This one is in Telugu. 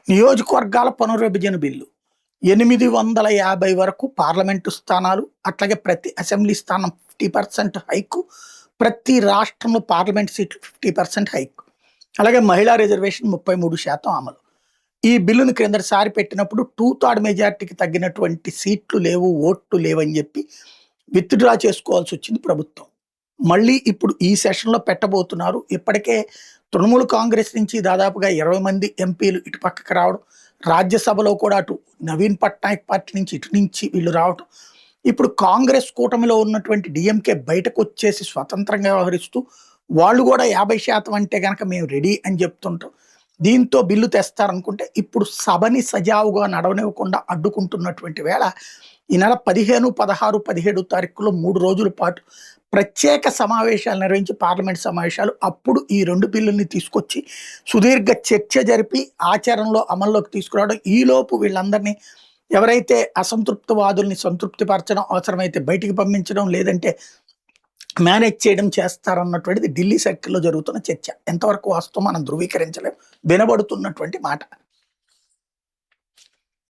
నియోజకవర్గాల పునర్విభజన బిల్లు 850 వరకు పార్లమెంటు స్థానాలు, అట్లాగే ప్రతి అసెంబ్లీ స్థానం 50% హైకు, ప్రతి రాష్ట్రంలో పార్లమెంట్ సీట్లు 50% హైకు, అలాగే మహిళా రిజర్వేషన్ 33% అమలు. ఈ బిల్లును క్రిందటిసారి పెట్టినప్పుడు 2/3 మెజార్టీకి తగ్గినటువంటి సీట్లు లేవు, ఓట్లు లేవని చెప్పి విత్డ్రా చేసుకోవాల్సి వచ్చింది ప్రభుత్వం. మళ్ళీ ఇప్పుడు ఈ సెషన్లో పెట్టబోతున్నారు. ఇప్పటికే తృణమూల్ కాంగ్రెస్ నుంచి దాదాపుగా 20 మంది ఎంపీలు ఇటు పక్కకు రావడం, రాజ్యసభలో కూడా అటు నవీన్ పట్నాయక్ పార్టీ నుంచి ఇటు నుంచి వీళ్ళు రావడం, ఇప్పుడు కాంగ్రెస్ కూటమిలో ఉన్నటువంటి డిఎంకే బయటకు వచ్చేసి స్వతంత్రంగా వ్యవహరిస్తూ వాళ్ళు కూడా 50% అంటే కనుక మేము రెడీ అని చెప్తుంటాం. దీంతో బిల్లు తెస్తారనుకుంటే ఇప్పుడు సభని సజావుగా నడవనివ్వకుండా అడ్డుకుంటున్నటువంటి వేళ ఈ నెల 15, 16, 17 తారీఖులో 3 రోజుల పాటు ప్రత్యేక సమావేశాలు నిర్వహించి పార్లమెంట్ సమావేశాలు, అప్పుడు ఈ 2 బిల్లుల్ని తీసుకొచ్చి సుదీర్ఘ చర్చ జరిపి ఆచరణలో అమల్లోకి తీసుకురావడం. ఈలోపు వీళ్ళందరినీ ఎవరైతే అసంతృప్తివాదుల్ని సంతృప్తిపరచడం, అవసరమైతే బయటికి పంపించడం, లేదంటే మేనేజ్ చేయడం చేస్తారన్నటువంటిది ఢిల్లీ సర్కిల్లో జరుగుతున్న చర్చ. ఎంతవరకు వాస్తవం మనం ధృవీకరించలేం, వినబడుతున్నటువంటి మాట.